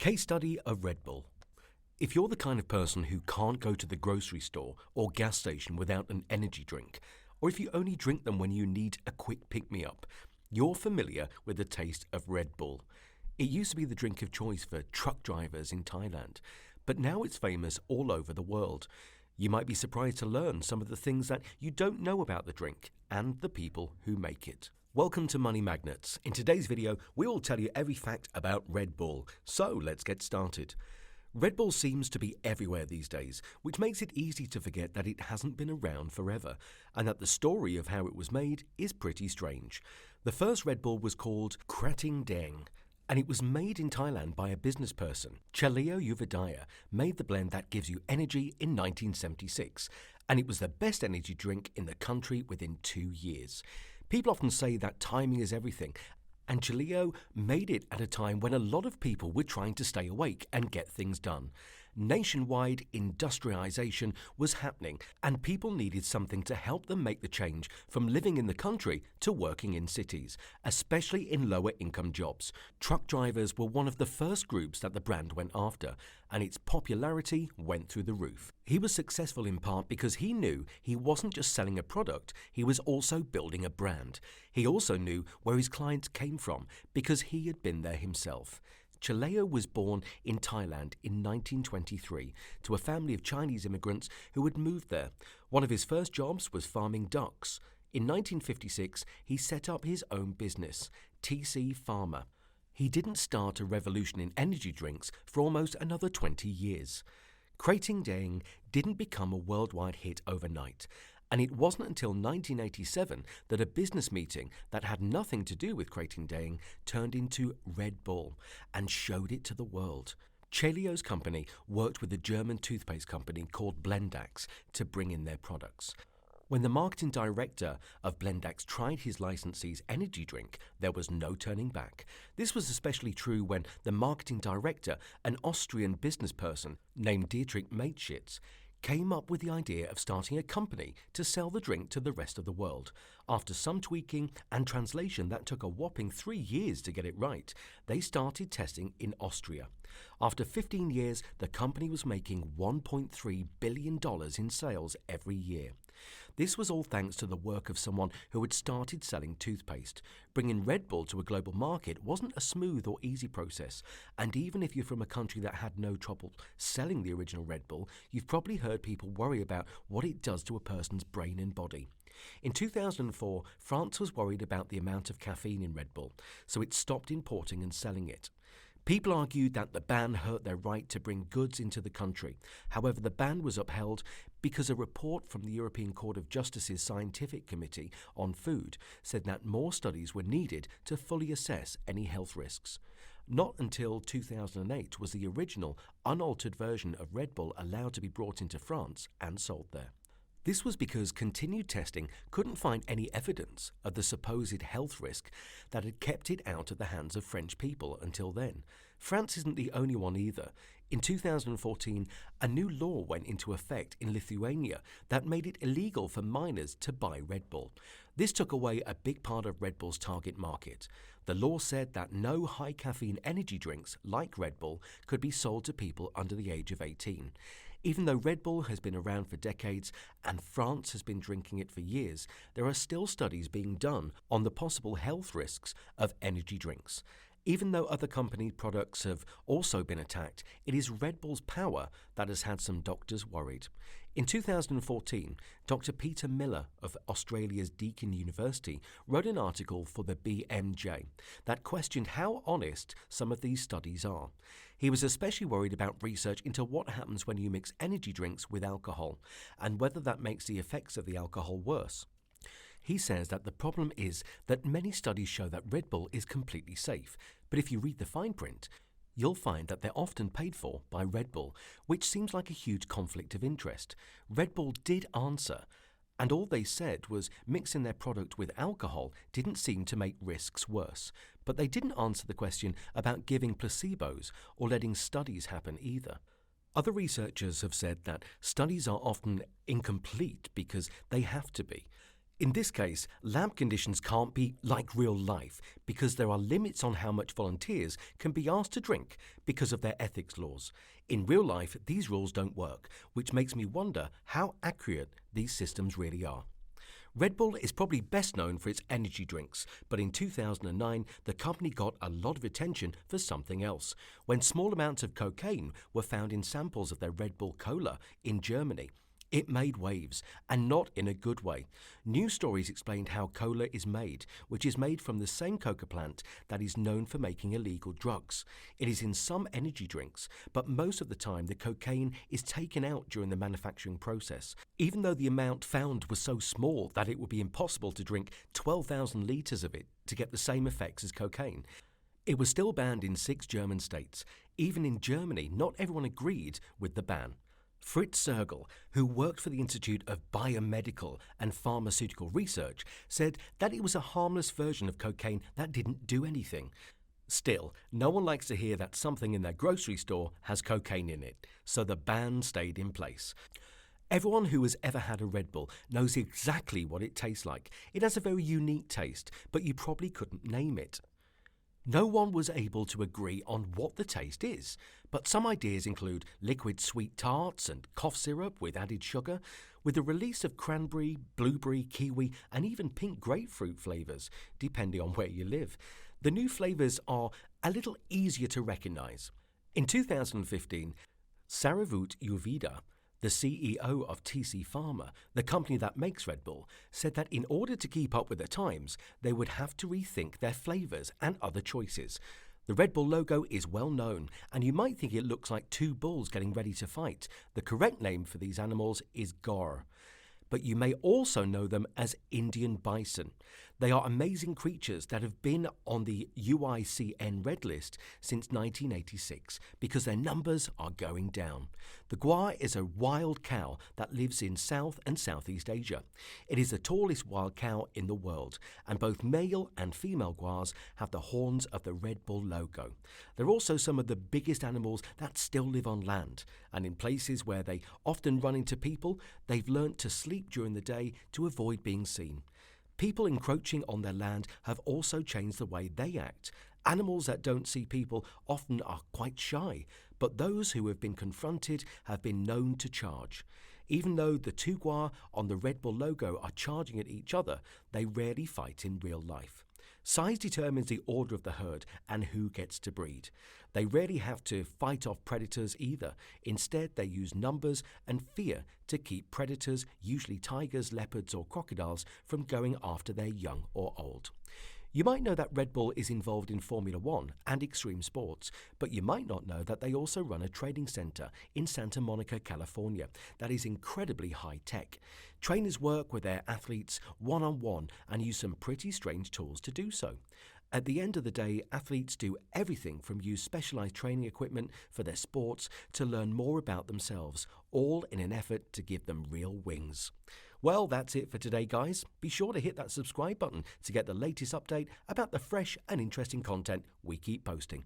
Case study of Red Bull. If you're the kind of person who can't go to the grocery store or gas station without an energy drink, or if you only drink them when you need a quick pick-me-up, you're familiar with the taste of Red Bull. It used to be the drink of choice for truck drivers in Thailand, but now it's famous all over the world. You might be surprised to learn some of the things that you don't know about the drink and the people who make it. Welcome to Money Magnets. In today's video, we will tell you every fact about Red Bull. So let's get started. Red Bull seems to be everywhere these days, which makes it easy to forget that it hasn't been around forever, and that the story of how it was made is pretty strange. The first Red Bull was called Krating Daeng, and it was made in Thailand by a business person. Chaleo Yuvidaya made the blend that gives you energy in 1976, and it was the best energy drink in the country within 2 years. People often say that timing is everything, and Chaleo made it at a time when a lot of people were trying to stay awake and get things done. Nationwide industrialization was happening, and people needed something to help them make the change from living in the country to working in cities, especially in lower income jobs. Truck drivers were one of the first groups that the brand went after, and its popularity went through the roof. He was successful in part because he knew he wasn't just selling a product, he was also building a brand. He also knew where his clients came from because he had been there himself. Chaleo was born in Thailand in 1923 to a family of Chinese immigrants who had moved there. One of his first jobs was farming ducks. In 1956, he set up his own business, TC Pharma. He didn't start a revolution in energy drinks for almost another 20 years. Krating Daeng didn't become a worldwide hit overnight, and it wasn't until 1987 that a business meeting that had nothing to do with Krating Daeng turned into Red Bull and showed it to the world. Chaleo's company worked with a German toothpaste company called Blendax to bring in their products. When the marketing director of Blendax tried his licensee's energy drink, there was no turning back. This was especially true when the marketing director, an Austrian business person named Dietrich Mateschitz, came up with the idea of starting a company to sell the drink to the rest of the world. After some tweaking and translation that took a whopping 3 years to get it right, they started testing in Austria. After 15 years, the company was making $1.3 billion in sales every year. This was all thanks to the work of someone who had started selling toothpaste. Bringing Red Bull to a global market wasn't a smooth or easy process, and even if you're from a country that had no trouble selling the original Red Bull, you've probably heard people worry about what it does to a person's brain and body. In 2004, France was worried about the amount of caffeine in Red Bull, so it stopped importing and selling it. People argued that the ban hurt their right to bring goods into the country. However, the ban was upheld because a report from the European Court of Justice's Scientific Committee on Food said that more studies were needed to fully assess any health risks. Not until 2008 was the original, unaltered version of Red Bull allowed to be brought into France and sold there. This was because continued testing couldn't find any evidence of the supposed health risk that had kept it out of the hands of French people until then. France isn't the only one either. In 2014, a new law went into effect in Lithuania that made it illegal for minors to buy Red Bull. This took away a big part of Red Bull's target market. The law said that no high-caffeine energy drinks like Red Bull could be sold to people under the age of 18. Even though Red Bull has been around for decades and France has been drinking it for years, there are still studies being done on the possible health risks of energy drinks. Even though other company products have also been attacked, it is Red Bull's power that has had some doctors worried. In 2014, Dr. Peter Miller of Australia's Deakin University wrote an article for the BMJ that questioned how honest some of these studies are. He was especially worried about research into what happens when you mix energy drinks with alcohol and whether that makes the effects of the alcohol worse. He says that the problem is that many studies show that Red Bull is completely safe, but if you read the fine print, you'll find that they're often paid for by Red Bull, which seems like a huge conflict of interest. Red Bull did answer, and all they said was mixing their product with alcohol didn't seem to make risks worse. But they didn't answer the question about giving placebos or letting studies happen either. Other researchers have said that studies are often incomplete because they have to be. In this case, lab conditions can't be like real life because there are limits on how much volunteers can be asked to drink because of their ethics laws. In real life, these rules don't work, which makes me wonder how accurate these systems really are. Red Bull is probably best known for its energy drinks, but in 2009 the company got a lot of attention for something else, when small amounts of cocaine were found in samples of their Red Bull Cola in Germany. It made waves, and not in a good way. News stories explained how cola is made, which is made from the same coca plant that is known for making illegal drugs. It is in some energy drinks, but most of the time the cocaine is taken out during the manufacturing process, even though the amount found was so small that it would be impossible to drink 12,000 litres of it to get the same effects as cocaine. It was still banned in 6 German states. Even in Germany, not everyone agreed with the ban. Fritz Sergel, who worked for the Institute of Biomedical and Pharmaceutical Research, said that it was a harmless version of cocaine that didn't do anything. Still, no one likes to hear that something in their grocery store has cocaine in it, so the ban stayed in place. Everyone who has ever had a Red Bull knows exactly what it tastes like. It has a very unique taste, but you probably couldn't name it. No one was able to agree on what the taste is, but some ideas include liquid sweet tarts and cough syrup with added sugar, with the release of cranberry, blueberry, kiwi, and even pink grapefruit flavours, depending on where you live. The new flavours are a little easier to recognise. In 2015, Saravut Uvida, the CEO of TC Pharma, the company that makes Red Bull, said that in order to keep up with the times, they would have to rethink their flavours and other choices. The Red Bull logo is well known, and you might think it looks like 2 bulls getting ready to fight. The correct name for these animals is gaur, but you may also know them as Indian bison. They are amazing creatures that have been on the UICN Red List since 1986 because their numbers are going down. The gaur is a wild cow that lives in South and Southeast Asia. It is the tallest wild cow in the world, and both male and female gaurs have the horns of the Red Bull logo. They're also some of the biggest animals that still live on land, and in places where they often run into people, they've learnt to sleep during the day to avoid being seen. People encroaching on their land have also changed the way they act. Animals that don't see people often are quite shy, but those who have been confronted have been known to charge. Even though the 2 gaur on the Red Bull logo are charging at each other, they rarely fight in real life. Size determines the order of the herd and who gets to breed. They rarely have to fight off predators either. Instead, they use numbers and fear to keep predators, usually tigers, leopards or crocodiles, from going after their young or old. You might know that Red Bull is involved in Formula 1 and extreme sports, but you might not know that they also run a training center in Santa Monica, California, that is incredibly high-tech. Trainers work with their athletes one-on-one and use some pretty strange tools to do so. At the end of the day, athletes do everything from use specialized training equipment for their sports to learn more about themselves, all in an effort to give them real wings. Well, that's it for today, guys. Be sure to hit that subscribe button to get the latest update about the fresh and interesting content we keep posting.